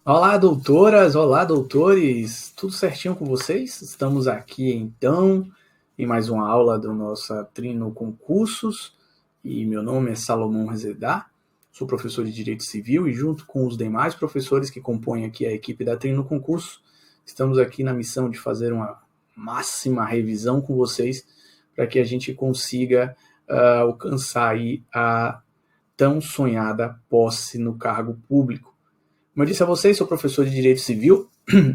Olá, doutoras, olá, doutores, tudo certinho com vocês? Estamos aqui então em mais uma aula do nosso Trino Concursos e meu nome é Salomão Rezedá, sou professor de Direito Civil e junto com os demais professores que compõem aqui a equipe da Trino Concursos, estamos aqui na missão de fazer uma máxima revisão com vocês para que a gente consiga alcançar aí a tão sonhada posse no cargo público. Como eu disse a vocês, sou professor de Direito Civil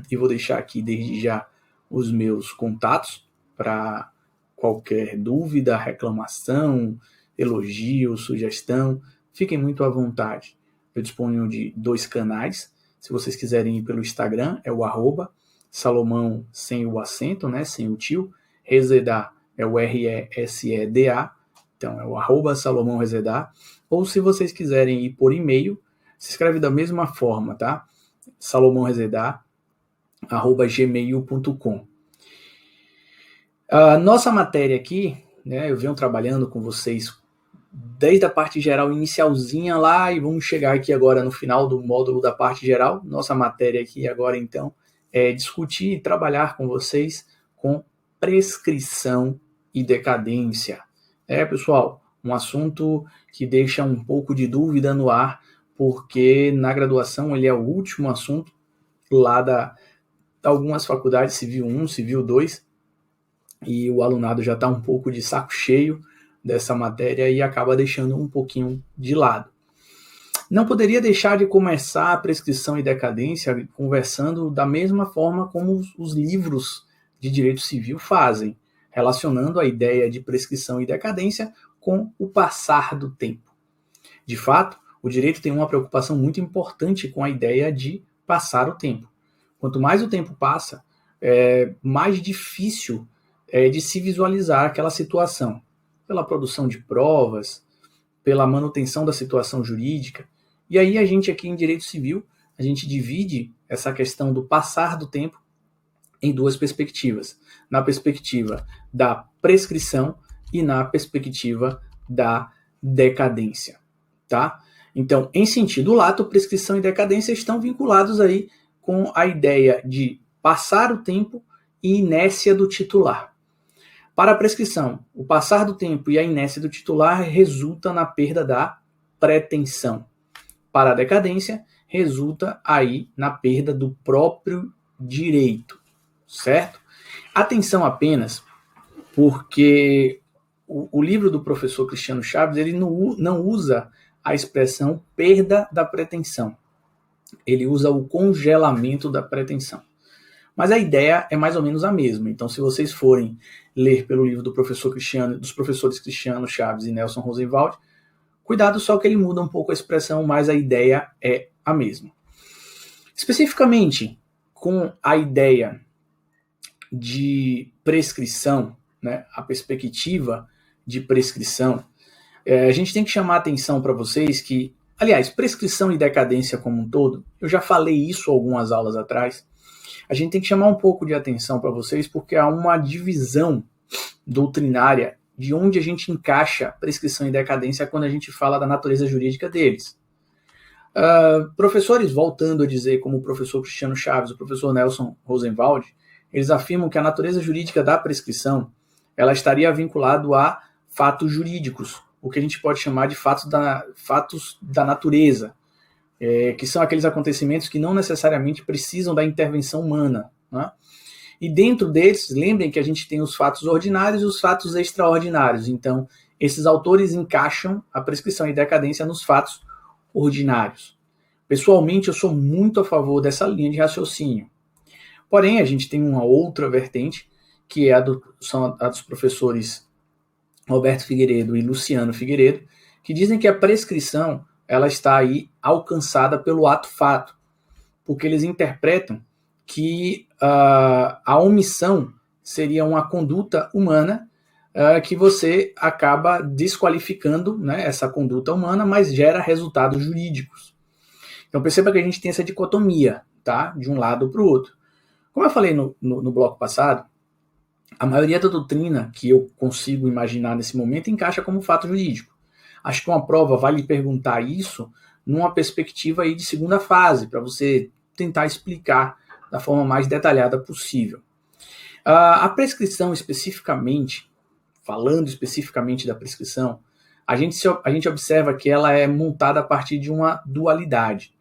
e vou deixar aqui desde já os meus contatos para qualquer dúvida, reclamação, elogio, sugestão. Fiquem muito à vontade. Eu disponho de 2 canais. Se vocês quiserem ir pelo Instagram, é o @Salomão sem o acento, né, sem o tio. Rezedá é o RESEDA, então é o @Salomão Rezedá. Ou se vocês quiserem ir por e-mail, se escreve da mesma forma, tá? salomãorezedá@gmail.com. A nossa matéria aqui, né, eu venho trabalhando com vocês desde a parte geral inicialzinha lá e vamos chegar aqui agora no final do módulo da parte geral. Nossa matéria aqui agora, então, é discutir e trabalhar com vocês com prescrição e decadência. Pessoal, um assunto que deixa um pouco de dúvida no ar, porque na graduação ele é o último assunto lá da algumas faculdades, Civil 1, Civil 2, e o alunado já está um pouco de saco cheio dessa matéria e acaba deixando um pouquinho de lado. Não poderia deixar de começar a prescrição e decadência conversando da mesma forma como os livros de direito civil fazem, relacionando a ideia de prescrição e decadência com o passar do tempo. De fato, o direito tem uma preocupação muito importante com a ideia de passar o tempo. Quanto mais o tempo passa, mais difícil é de se visualizar aquela situação, pela produção de provas, pela manutenção da situação jurídica. E aí a gente aqui em direito civil, a gente divide essa questão do passar do tempo em 2 perspectivas. Na perspectiva da prescrição e na perspectiva da decadência, tá? Então, em sentido lato, prescrição e decadência estão vinculados aí com a ideia de passar o tempo e inércia do titular. Para a prescrição, o passar do tempo e a inércia do titular resulta na perda da pretensão. Para a decadência, resulta aí na perda do próprio direito, certo? Atenção apenas, porque o livro do professor Cristiano Chaves, ele não usa a expressão perda da pretensão. Ele usa o congelamento da pretensão. Mas a ideia é mais ou menos a mesma. Então, se vocês forem ler pelo livro do professor Cristiano, dos professores Cristiano Chaves e Nelson Rosenwald, cuidado só que ele muda um pouco a expressão, mas a ideia é a mesma. Especificamente com a ideia de prescrição, né, a perspectiva de prescrição, a gente tem que chamar a atenção para vocês que, aliás, prescrição e decadência como um todo, eu já falei isso algumas aulas atrás, a gente tem que chamar um pouco de atenção para vocês porque há uma divisão doutrinária de onde a gente encaixa prescrição e decadência quando a gente fala da natureza jurídica deles. Professores, voltando a dizer, como o professor Cristiano Chaves, o professor Nelson Rosenwald, eles afirmam que a natureza jurídica da prescrição ela estaria vinculada a fatos jurídicos, o que a gente pode chamar de fatos da natureza, que são aqueles acontecimentos que não necessariamente precisam da intervenção humana, né? E dentro deles, lembrem que a gente tem os fatos ordinários e os fatos extraordinários. Então, esses autores encaixam a prescrição e decadência nos fatos ordinários. Pessoalmente, eu sou muito a favor dessa linha de raciocínio. Porém, a gente tem uma outra vertente, que é a dos professores Roberto Figueiredo e Luciano Figueiredo, que dizem que a prescrição ela está aí alcançada pelo ato-fato, porque eles interpretam que a omissão seria uma conduta humana que você acaba desqualificando, né, essa conduta humana, mas gera resultados jurídicos. Então perceba que a gente tem essa dicotomia, tá, de um lado para o outro. Como eu falei no bloco passado, a maioria da doutrina que eu consigo imaginar nesse momento encaixa como fato jurídico. Acho que uma prova vai lhe perguntar isso numa perspectiva aí de segunda fase, para você tentar explicar da forma mais detalhada possível. A prescrição especificamente, falando especificamente da prescrição, a gente observa que ela é montada a partir de uma dualidade.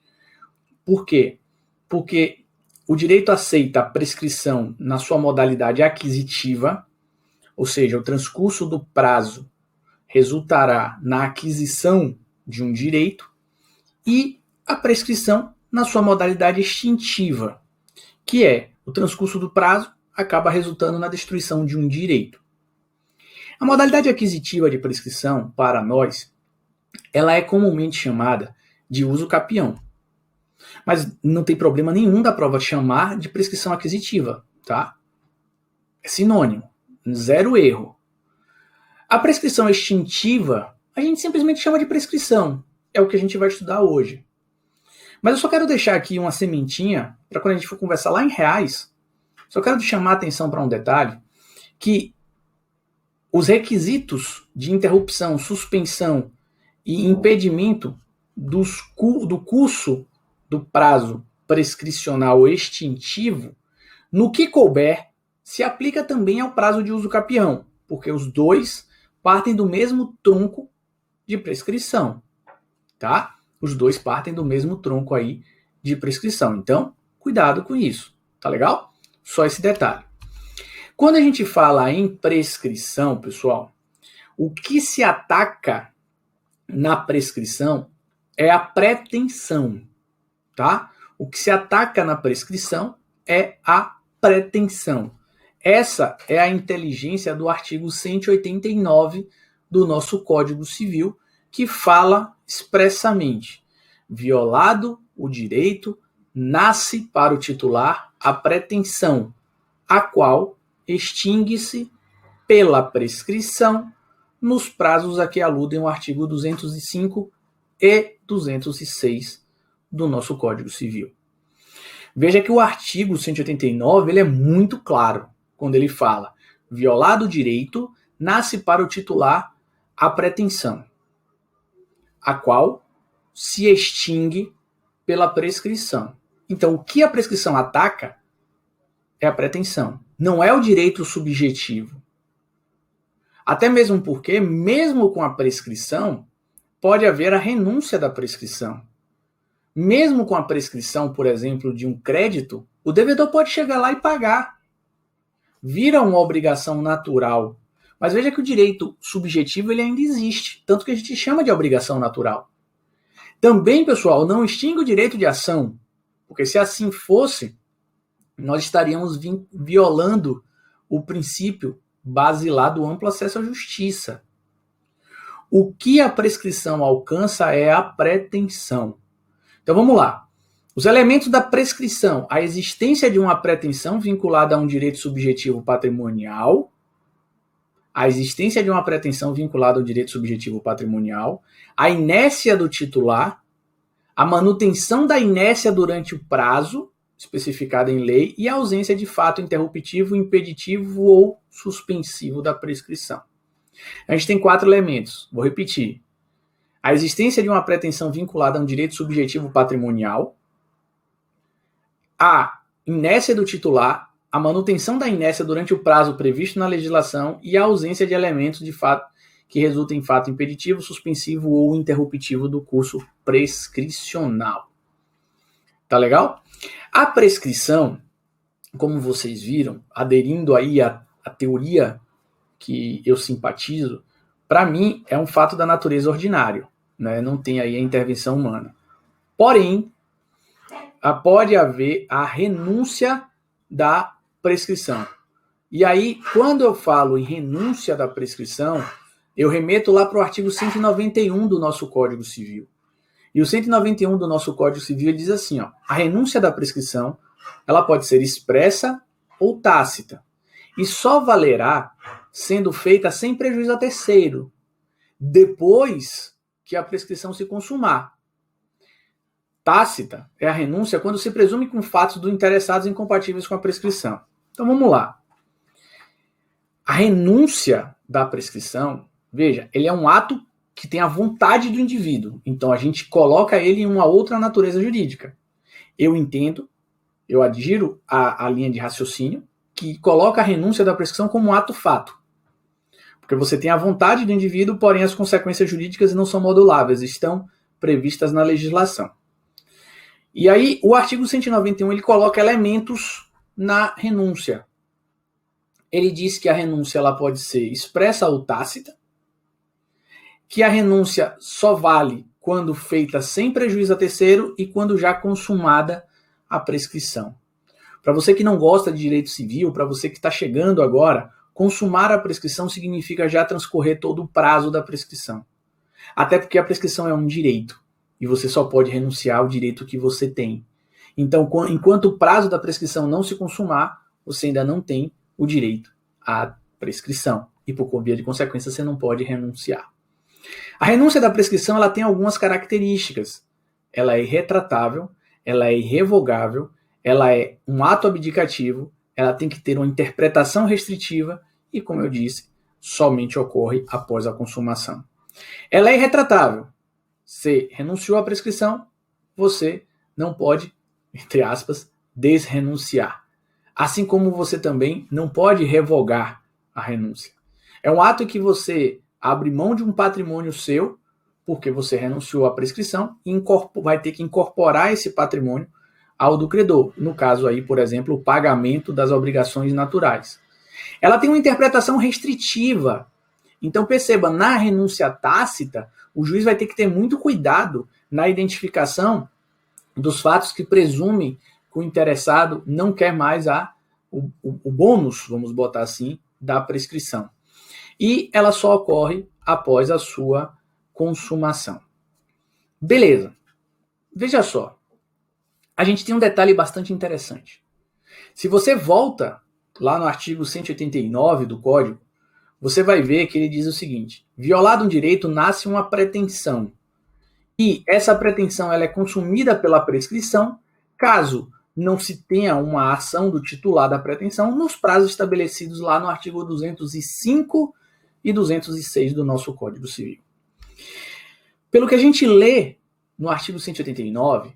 Por quê? Porque o direito aceita a prescrição na sua modalidade aquisitiva, ou seja, o transcurso do prazo resultará na aquisição de um direito, e a prescrição na sua modalidade extintiva, que é o transcurso do prazo acaba resultando na destruição de um direito. A modalidade aquisitiva de prescrição, para nós, ela é comumente chamada de uso capião. Mas não tem problema nenhum da prova chamar de prescrição aquisitiva, tá? É sinônimo, zero erro. A prescrição extintiva, a gente simplesmente chama de prescrição. É o que a gente vai estudar hoje. Mas eu só quero deixar aqui uma sementinha, para quando a gente for conversar lá em reais, só quero chamar a atenção para um detalhe, que os requisitos de interrupção, suspensão e impedimento do curso do prazo prescricional extintivo, no que couber, se aplica também ao prazo de uso capião, porque os dois partem do mesmo tronco de prescrição, tá? Os dois partem do mesmo tronco aí de prescrição. Então, cuidado com isso, tá legal? Só esse detalhe. Quando a gente fala em prescrição, pessoal, o que se ataca na prescrição é a pretensão, tá? O que se ataca na prescrição é a pretensão. Essa é a inteligência do artigo 189 do nosso Código Civil, que fala expressamente: violado o direito, nasce para o titular a pretensão, a qual extingue-se pela prescrição nos prazos a que aludem o artigo 205 e 206 do nosso Código Civil. Veja que o artigo 189 ele é muito claro quando ele fala: violado o direito, nasce para o titular a pretensão, a qual se extingue pela prescrição. Então, o que a prescrição ataca é a pretensão, não é o direito subjetivo. Até mesmo porque, mesmo com a prescrição, pode haver a renúncia da prescrição. Mesmo com a prescrição, por exemplo, de um crédito, o devedor pode chegar lá e pagar. Vira uma obrigação natural. Mas veja que o direito subjetivo ele ainda existe, tanto que a gente chama de obrigação natural. Também, pessoal, não extingue o direito de ação, porque se assim fosse, nós estaríamos violando o princípio basilar do amplo acesso à justiça. O que a prescrição alcança é a pretensão. Então vamos lá. Os elementos da prescrição: a existência de uma pretensão vinculada a um direito subjetivo patrimonial, a existência de uma pretensão vinculada ao direito subjetivo patrimonial, a inércia do titular, a manutenção da inércia durante o prazo especificado em lei e a ausência de fato interruptivo, impeditivo ou suspensivo da prescrição. A gente tem 4 elementos. Vou repetir. A existência de uma pretensão vinculada a um direito subjetivo patrimonial, a inércia do titular, a manutenção da inércia durante o prazo previsto na legislação e a ausência de elementos de fato que resultem em fato impeditivo, suspensivo ou interruptivo do curso prescricional. Tá legal? A prescrição, como vocês viram, aderindo aí à teoria que eu simpatizo, para mim é um fato da natureza ordinário, né? Não tem aí a intervenção humana. Porém, pode haver a renúncia da prescrição. E aí, quando eu falo em renúncia da prescrição, eu remeto lá para o artigo 191 do nosso Código Civil. E o 191 do nosso Código Civil diz assim, ó: a renúncia da prescrição ela pode ser expressa ou tácita, e só valerá sendo feita sem prejuízo a terceiro, depois que a prescrição se consumar. Tácita é a renúncia quando se presume com fatos do interessados incompatíveis com a prescrição. Então vamos lá. A renúncia da prescrição, veja, ele é um ato que tem a vontade do indivíduo. Então a gente coloca ele em uma outra natureza jurídica. Eu entendo eu adiro à linha de raciocínio que coloca a renúncia da prescrição como um ato fato. Porque você tem a vontade do indivíduo, porém as consequências jurídicas não são moduláveis, estão previstas na legislação. E aí, o artigo 191 ele coloca elementos na renúncia. Ele diz que a renúncia ela pode ser expressa ou tácita, que a renúncia só vale quando feita sem prejuízo a terceiro e quando já consumada a prescrição. Para você que não gosta de direito civil, para você que está chegando agora, consumar a prescrição significa já transcorrer todo o prazo da prescrição. Até porque a prescrição é um direito e você só pode renunciar ao direito que você tem. Então, enquanto o prazo da prescrição não se consumar, você ainda não tem o direito à prescrição. E por via de consequência, você não pode renunciar. A renúncia da prescrição ela tem algumas características. Ela é irretratável, ela é irrevogável, ela é um ato abdicativo, ela tem que ter uma interpretação restritiva e, como eu disse, somente ocorre após a consumação. Ela é irretratável. Você renunciou à prescrição, você não pode, entre aspas, desrenunciar. Assim como você também não pode revogar a renúncia. É um ato em que você abre mão de um patrimônio seu, porque você renunciou à prescrição, e vai ter que incorporar esse patrimônio ao do credor. No caso aí, por exemplo, o pagamento das obrigações naturais. Ela tem uma interpretação restritiva. Então perceba, na renúncia tácita, o juiz vai ter que ter muito cuidado na identificação dos fatos que presumem que o interessado não quer mais o bônus, vamos botar assim, da prescrição. E ela só ocorre após a sua consumação. Beleza. Veja só. A gente tem um detalhe bastante interessante. Se você volta lá no artigo 189 do Código, você vai ver que ele diz o seguinte: violado um direito, nasce uma pretensão. E essa pretensão ela é consumida pela prescrição, caso não se tenha uma ação do titular da pretensão nos prazos estabelecidos lá no artigo 205 e 206 do nosso Código Civil. Pelo que a gente lê no artigo 189,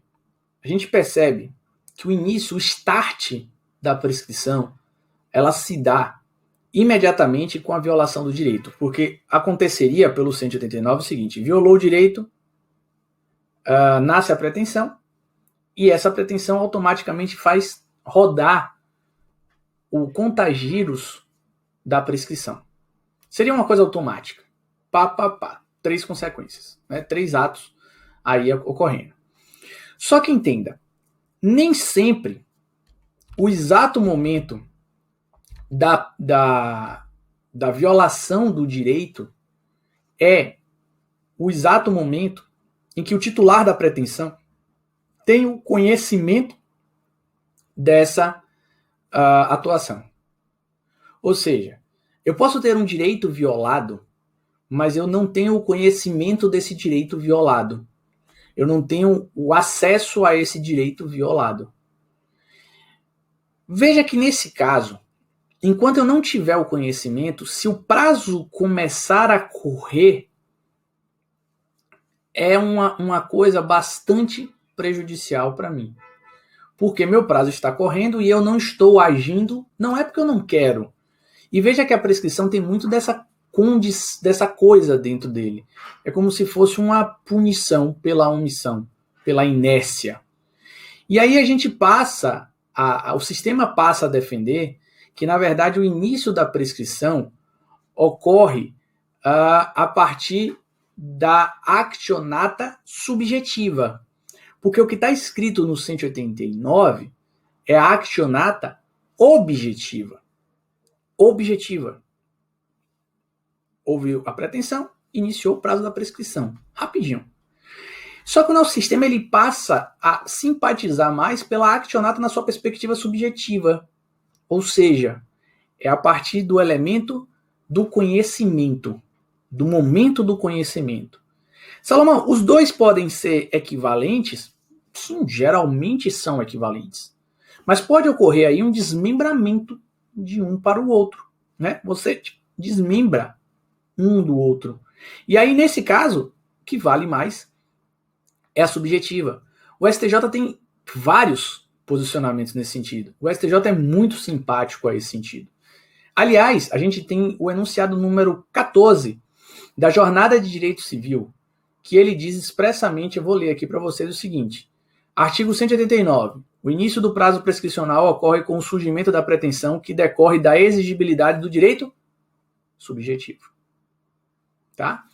a gente percebe que o início, o start da prescrição, ela se dá imediatamente com a violação do direito, porque aconteceria pelo 189 o seguinte: violou o direito, nasce a pretensão, e essa pretensão automaticamente faz rodar o contagiros da prescrição. Seria uma coisa automática. Pá. 3 consequências, né? 3 atos aí ocorrendo. Só que entenda, nem sempre o exato momento da violação do direito é o exato momento em que o titular da pretensão tem o conhecimento dessa atuação. Ou seja, eu posso ter um direito violado, mas eu não tenho o conhecimento desse direito violado. Eu não tenho o acesso a esse direito violado. Veja que nesse caso, enquanto eu não tiver o conhecimento, se o prazo começar a correr, é uma coisa bastante prejudicial para mim. Porque meu prazo está correndo e eu não estou agindo, não é porque eu não quero. E veja que a prescrição tem muito dessa coisa dentro dele. É como se fosse uma punição pela omissão, pela inércia. E aí a gente passa, o sistema passa a defender que, na verdade, o início da prescrição ocorre a partir da actionata subjetiva. Porque o que está escrito no 189 é a actionata objetiva. Objetiva. Houve a pretensão, iniciou o prazo da prescrição. Rapidinho. Só que o nosso sistema ele passa a simpatizar mais pela actionata na sua perspectiva subjetiva. Ou seja, é a partir do elemento do conhecimento, do momento do conhecimento. Salomão, os dois podem ser equivalentes? Sim, geralmente são equivalentes. Mas pode ocorrer aí um desmembramento de um para o outro, né? Você desmembra um do outro. E aí, nesse caso, o que vale mais é a subjetiva. O STJ tem vários posicionamentos nesse sentido. O STJ é muito simpático a esse sentido. Aliás, a gente tem o enunciado número 14 da Jornada de Direito Civil, que ele diz expressamente, eu vou ler aqui para vocês o seguinte: artigo 189. O início do prazo prescricional ocorre com o surgimento da pretensão que decorre da exigibilidade do direito subjetivo. Tá?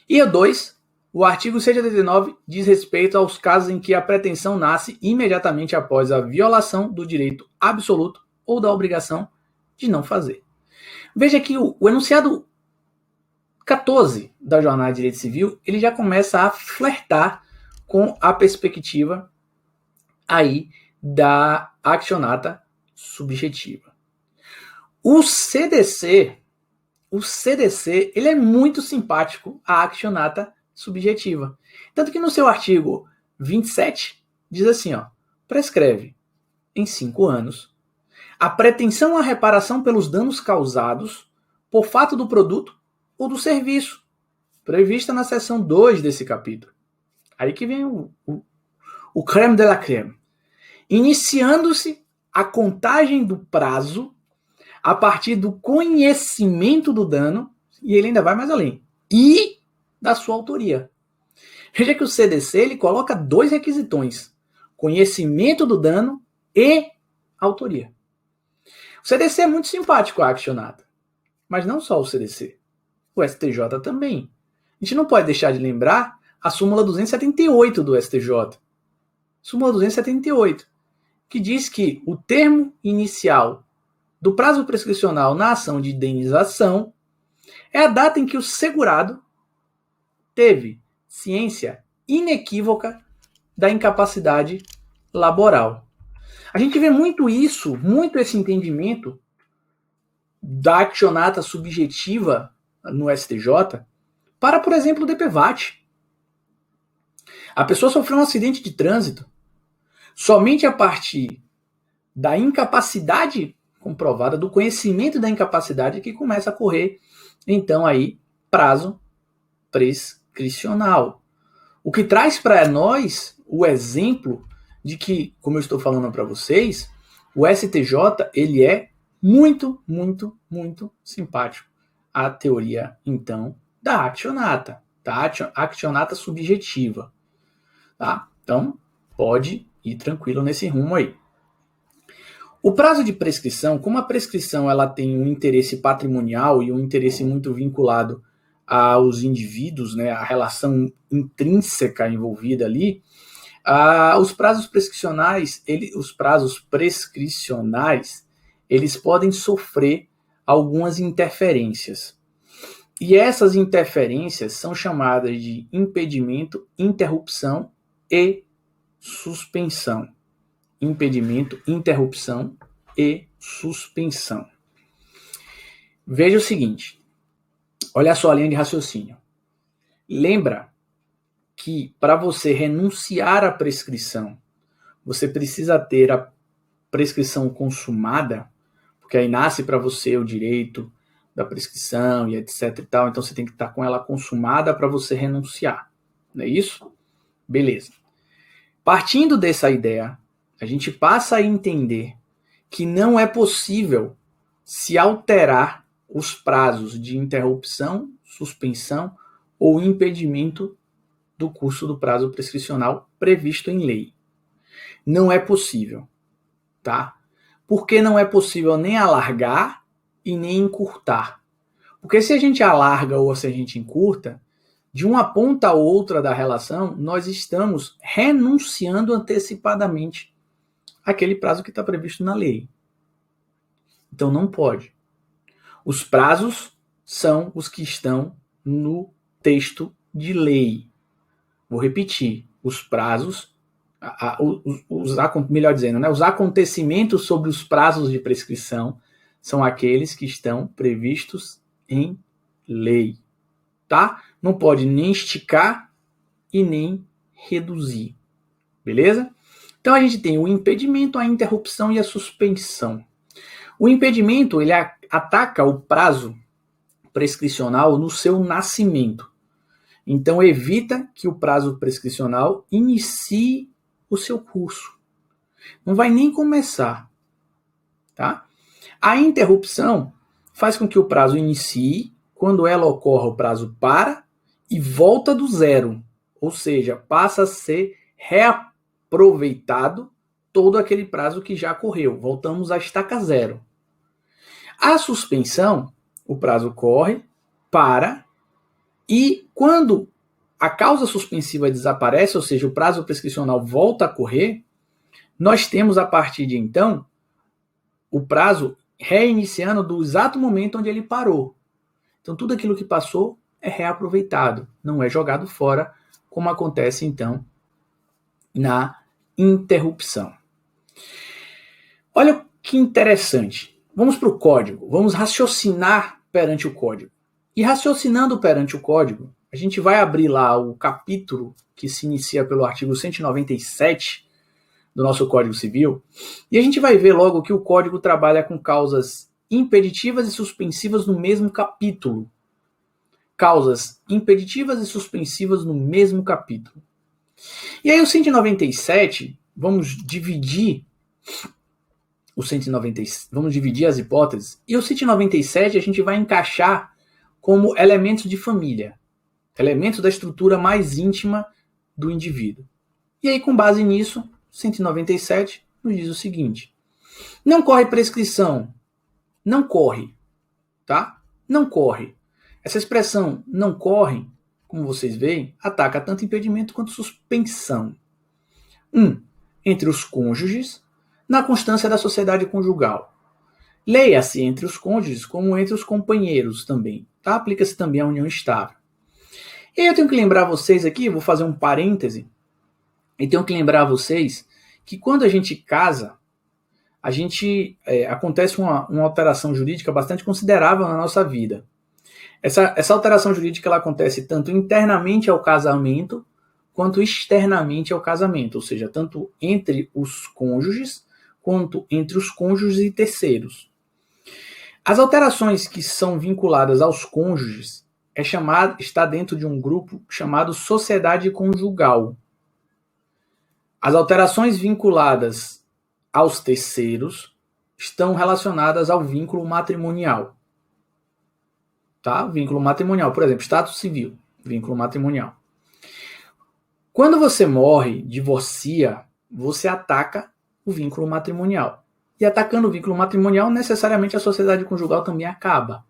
E o 2, o artigo 189 diz respeito aos casos em que a pretensão nasce imediatamente após a violação do direito absoluto ou da obrigação de não fazer. Veja que o enunciado 14 da Jornada de Direito Civil, ele já começa a flertar com a perspectiva aí da accionata subjetiva. O CDC, ele é muito simpático à accionata subjetiva. Tanto que no seu artigo 27 diz assim, ó, prescreve em 5 anos a pretensão à reparação pelos danos causados por fato do produto ou do serviço, prevista na seção 2 desse capítulo. Aí que vem o creme de la creme. Iniciando-se a contagem do prazo a partir do conhecimento do dano, e ele ainda vai mais além, e da sua autoria. Veja que o CDC ele coloca 2 requisitões: conhecimento do dano e autoria. O CDC é muito simpático à accionata, mas não só o CDC, o STJ também. A gente não pode deixar de lembrar a súmula 278 do STJ. Súmula 278, que diz que o termo inicial do prazo prescricional na ação de indenização é a data em que o segurado teve ciência inequívoca da incapacidade laboral. A gente vê muito isso, muito esse entendimento da accionata subjetiva no STJ para, por exemplo, o DPVAT. A pessoa sofreu um acidente de trânsito. Somente a partir da incapacidade comprovada, do conhecimento da incapacidade, que começa a correr, então, aí, prazo prescricional. O que traz para nós o exemplo de que, como eu estou falando para vocês, o STJ, ele é muito, muito, muito simpático à teoria, então, da accionata, tá? Accionata subjetiva, tá? Então, pode ir tranquilo nesse rumo aí. O prazo de prescrição, como a prescrição ela tem um interesse patrimonial e um interesse muito vinculado aos indivíduos, né, a relação intrínseca envolvida ali, os prazos prescricionais, eles podem sofrer algumas interferências. E essas interferências são chamadas de impedimento, interrupção e suspensão. Impedimento, interrupção e suspensão. Veja o seguinte, olha só a linha de raciocínio. Lembra que para você renunciar à prescrição, você precisa ter a prescrição consumada, porque aí nasce para você o direito da prescrição e etc e tal, então você tem que estar com ela consumada para você renunciar, não é isso? Beleza. Partindo dessa ideia, a gente passa a entender que não é possível se alterar os prazos de interrupção, suspensão ou impedimento do curso do prazo prescricional previsto em lei. Não é possível, tá? Porque não é possível nem alargar e nem encurtar. Porque se a gente alarga ou se a gente encurta, de uma ponta a outra da relação, nós estamos renunciando antecipadamente aquele prazo que está previsto na lei. Então não pode. Os prazos são os que estão no texto de lei. Vou repetir. Os prazos, melhor dizendo, né, os acontecimentos sobre os prazos de prescrição são aqueles que estão previstos em lei. Tá? Não pode nem esticar e nem reduzir. Beleza? Então a gente tem o impedimento, a interrupção e a suspensão. O impedimento, ele ataca o prazo prescricional no seu nascimento. Então evita que o prazo prescricional inicie o seu curso. Não vai nem começar. Tá? A interrupção faz com que o prazo inicie, quando ela ocorre o prazo para e volta do zero. Ou seja, passa a ser reaproveitado todo aquele prazo que já correu. Voltamos à estaca zero. A suspensão, o prazo corre, para, e quando a causa suspensiva desaparece, ou seja, o prazo prescricional volta a correr, nós temos a partir de então o prazo reiniciando do exato momento onde ele parou. Então tudo aquilo que passou é reaproveitado, não é jogado fora, como acontece então na interrupção. Olha que interessante. Vamos para o código, vamos raciocinar perante o código. E raciocinando perante o código, a gente vai abrir lá o capítulo que se inicia pelo artigo 197 do nosso Código Civil, e a gente vai ver logo que o código trabalha com causas impeditivas e suspensivas no mesmo capítulo. Causas impeditivas e suspensivas no mesmo capítulo. E aí o 197, vamos dividir as hipóteses, e o 197 a gente vai encaixar como elementos de família, elementos da estrutura mais íntima do indivíduo. E aí, com base nisso, 197 nos diz o seguinte: não corre prescrição. Não corre, tá? Não corre. Essa expressão não corre, como vocês veem, ataca tanto impedimento quanto suspensão. Entre os cônjuges, na constância da sociedade conjugal. Leia-se entre os cônjuges como entre os companheiros também, tá? Aplica-se também à união estável. E aí eu tenho que lembrar vocês aqui, vou fazer um parêntese, e tenho que lembrar vocês que quando a gente casa, acontece uma alteração jurídica bastante considerável na nossa vida. Essa alteração jurídica ela acontece tanto internamente ao casamento, quanto externamente ao casamento, ou seja, tanto entre os cônjuges, quanto entre os cônjuges e terceiros. As alterações que são vinculadas aos cônjuges está dentro de um grupo chamado sociedade conjugal. As alterações vinculadas aos terceiros estão relacionadas ao vínculo matrimonial. Tá? Vínculo matrimonial, por exemplo, status civil, vínculo matrimonial. Quando você morre, divorcia, você ataca o vínculo matrimonial. E atacando o vínculo matrimonial, necessariamente a sociedade conjugal também acaba.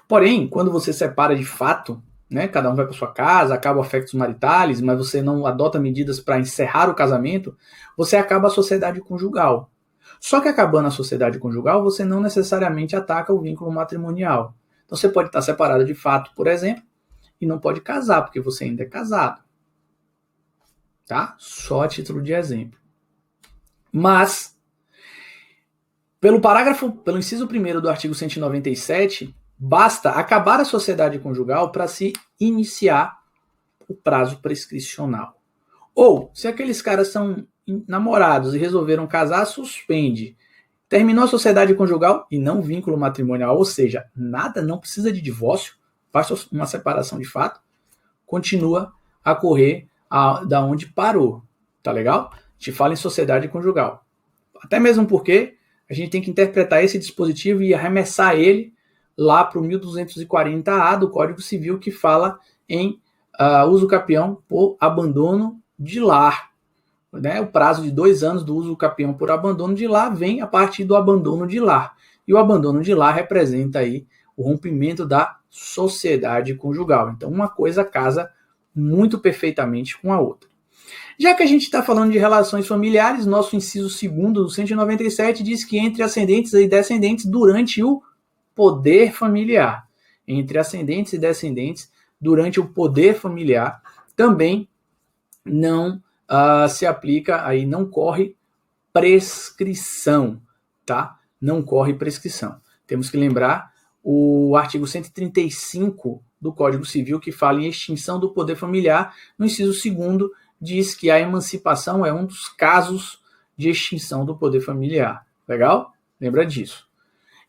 Porém, quando você separa de fato, né, cada um vai para sua casa, acaba afetos maritais, mas você não adota medidas para encerrar o casamento, você acaba a sociedade conjugal. Só que acabando a sociedade conjugal, você não necessariamente ataca o vínculo matrimonial. Então você pode estar separado de fato, por exemplo, e não pode casar, porque você ainda é casado. Tá? Só a título de exemplo. Mas, pelo inciso 1º do artigo 197, basta acabar a sociedade conjugal para se iniciar o prazo prescricional. Ou, se aqueles caras são namorados e resolveram casar, suspende. Terminou a sociedade conjugal e não vínculo matrimonial, ou seja, nada, não precisa de divórcio, basta uma separação de fato, continua a correr da onde parou. Tá legal? A gente fala em sociedade conjugal. Até mesmo porque a gente tem que interpretar esse dispositivo e arremessar ele lá para o 1240A do Código Civil, que fala em uso capião por abandono de lar. Né? O prazo de 2 anos do uso capião por abandono de lar vem a partir do abandono de lar. E o abandono de lar representa aí o rompimento da sociedade conjugal. Então, uma coisa casa muito perfeitamente com a outra. Já que a gente está falando de relações familiares, nosso inciso 2º do 197 diz que entre ascendentes e descendentes durante o poder familiar. Entre ascendentes e descendentes durante o poder familiar também não se aplica, aí não corre prescrição, tá? Não corre prescrição. Temos que lembrar o artigo 135 do Código Civil, que fala em extinção do poder familiar. No inciso 2º, diz que a emancipação é um dos casos de extinção do poder familiar. Legal? Lembra disso.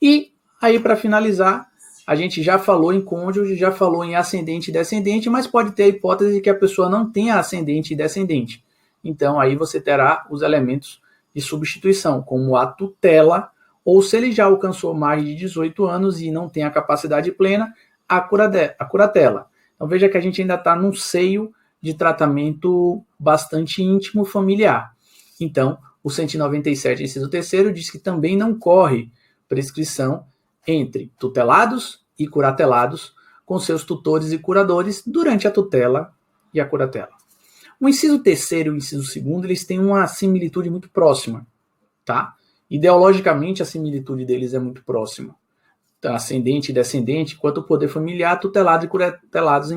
E aí, para finalizar, a gente já falou em cônjuge, já falou em ascendente e descendente, mas pode ter a hipótese de que a pessoa não tenha ascendente e descendente. então aí você terá os elementos de substituição, como a tutela, ou se ele já alcançou mais de 18 anos e não tem a capacidade plena, a curatela. Então veja que a gente ainda está num seio de tratamento bastante íntimo familiar. Então, o 197, inciso 3º, diz que também não corre prescrição entre tutelados e curatelados com seus tutores e curadores durante a tutela e a curatela. O inciso 3º e o inciso 2º, eles têm uma similitude muito próxima, tá? Ideologicamente, a similitude deles é muito próxima. Ascendente e descendente, quanto o poder familiar, tutelados e curatelados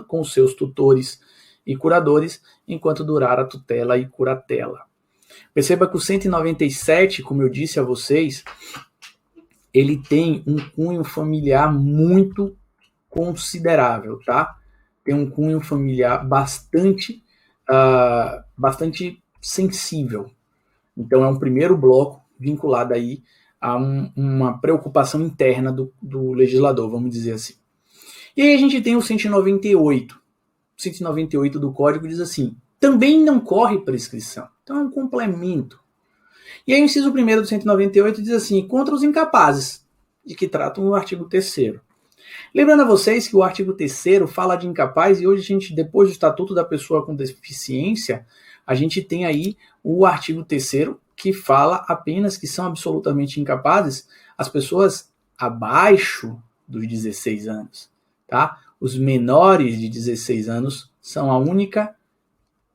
com seus tutores e curadores, enquanto durar a tutela e curatela. Perceba que o 197, como eu disse a vocês, ele tem um cunho familiar muito considerável, tá? Tem um cunho familiar bastante sensível. Então é um primeiro bloco vinculado aí a uma preocupação interna do legislador, vamos dizer assim. E aí a gente tem o 198. O 198 do Código diz assim: também não corre prescrição. Então é um complemento. E aí o inciso 1º do 198 diz assim: contra os incapazes, de que tratam o artigo 3º. Lembrando a vocês que o artigo 3º fala de incapaz, e hoje a gente, depois do Estatuto da Pessoa com Deficiência, a gente tem aí o artigo 3º que fala apenas que são absolutamente incapazes as pessoas abaixo dos 16 anos, tá? Os menores de 16 anos são a única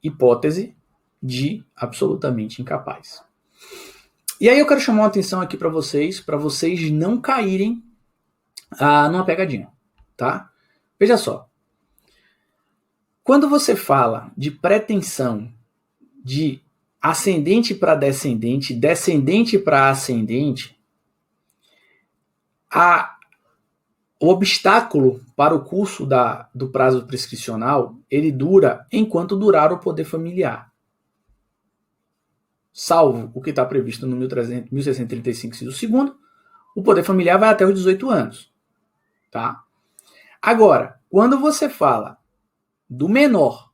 hipótese de absolutamente incapaz. E aí eu quero chamar a atenção aqui para vocês não caírem numa pegadinha, tá? Veja só. Quando você fala de pretensão de ascendente para descendente, descendente para ascendente, o obstáculo para o curso do prazo prescricional, ele dura enquanto durar o poder familiar. Salvo o que está previsto no 1635, inciso 2º, o poder familiar vai até os 18 anos. Tá? Agora, quando você fala do menor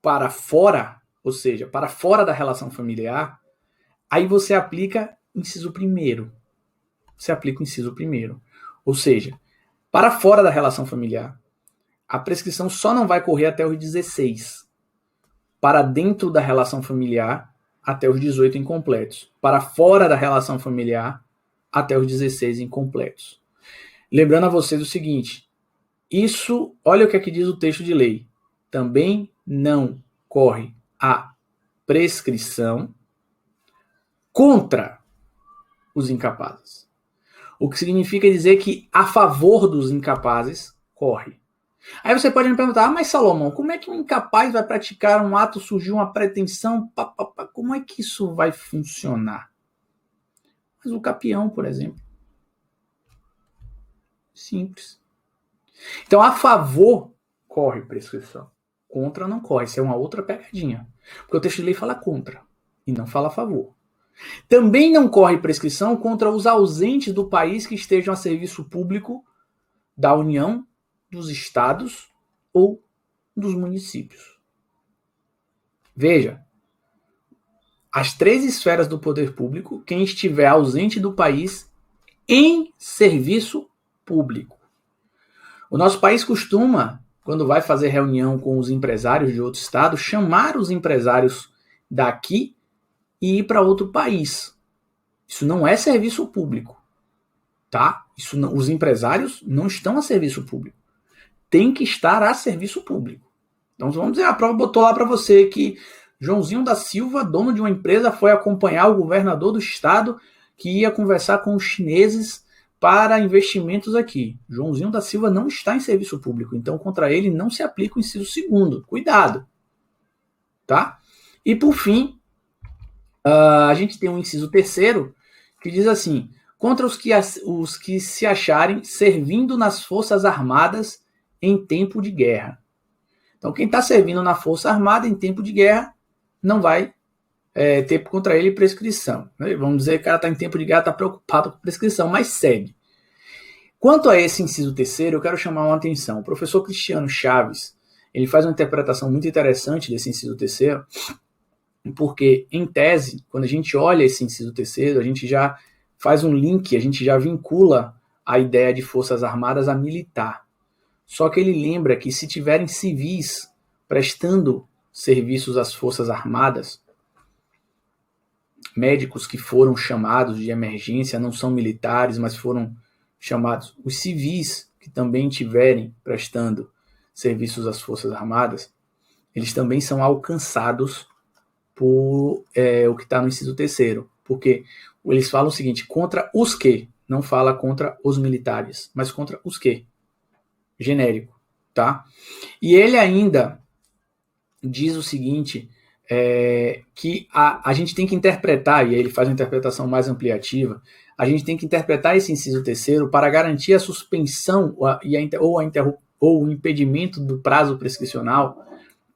para fora, ou seja, para fora da relação familiar, aí você aplica inciso 1º. Você aplica o inciso 1º. Ou seja, para fora da relação familiar, a prescrição só não vai correr até os 16. Para dentro da relação familiar, até os 18 incompletos. Para fora da relação familiar, até os 16 incompletos. Lembrando a vocês o seguinte, isso, olha o que aqui diz o texto de lei, também não corre a prescrição contra os incapazes. O que significa dizer que a favor dos incapazes corre. Aí você pode me perguntar, mas Salomão, como é que um incapaz vai praticar um ato, surgiu uma pretensão, como é que isso vai funcionar? Mas o capião, por exemplo. Simples. Então, a favor corre prescrição. Contra não corre. Isso é uma outra pegadinha. Porque o texto de lei fala contra e não fala a favor. Também não corre prescrição contra os ausentes do país que estejam a serviço público da União, dos estados ou dos municípios. Veja, as 3 esferas do poder público, quem estiver ausente do país em serviço público. O nosso país costuma, quando vai fazer reunião com os empresários de outro estado, chamar os empresários daqui e ir para outro país. Isso não é serviço público, tá? Isso não, os empresários não estão a serviço público. Tem que estar a serviço público. Então vamos dizer, a prova botou lá para você que Joãozinho da Silva, dono de uma empresa, foi acompanhar o governador do estado que ia conversar com os chineses para investimentos aqui. Joãozinho da Silva não está em serviço público, então contra ele não se aplica o inciso 2º. Cuidado. Tá? E por fim, a gente tem um inciso 3º que diz assim, contra os que se acharem servindo nas Forças Armadas em tempo de guerra. Então quem está servindo na Força Armada em tempo de guerra não vai ter contra ele prescrição. Vamos dizer que o cara está em tempo de guerra, está preocupado com prescrição, mas segue. Quanto a esse inciso 3º, eu quero chamar uma atenção. O professor Cristiano Chaves, ele faz uma interpretação muito interessante desse inciso 3º, Porque, em tese, quando a gente olha esse inciso terceiro, a gente já faz um link, a gente já vincula a ideia de forças armadas a militar. Só que ele lembra que se tiverem civis prestando serviços às forças armadas, médicos que foram chamados de emergência, não são militares, mas foram chamados, os civis que também tiverem prestando serviços às forças armadas, eles também são alcançados por o que está no inciso terceiro, porque eles falam o seguinte, contra os que, não fala contra os militares, mas contra os que, genérico, tá? E ele ainda diz o seguinte, que a gente tem que interpretar, e aí ele faz uma interpretação mais ampliativa, a gente tem que interpretar esse inciso terceiro para garantir a suspensão ou o impedimento do prazo prescricional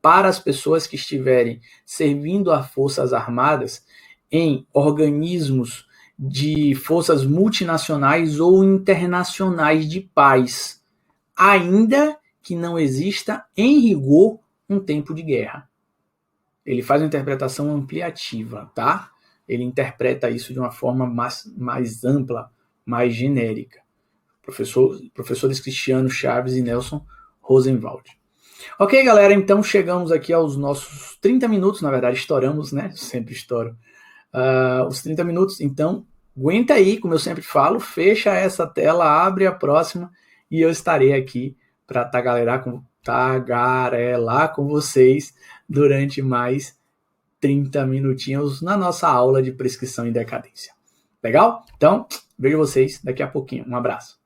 para as pessoas que estiverem servindo a forças armadas em organismos de forças multinacionais ou internacionais de paz, ainda que não exista, em rigor, um tempo de guerra. Ele faz uma interpretação ampliativa, tá? Ele interpreta isso de uma forma mais ampla, mais genérica. Professores Cristiano Chaves e Nelson Rosenwald. Ok, galera, então chegamos aqui aos nossos 30 minutos, na verdade estouramos, né? Sempre estouro. Os 30 minutos, então aguenta aí, como eu sempre falo, fecha essa tela, abre a próxima e eu estarei aqui para tagarelar com vocês durante mais 30 minutinhos na nossa aula de prescrição e decadência. Legal? Então, vejo vocês daqui a pouquinho. Um abraço.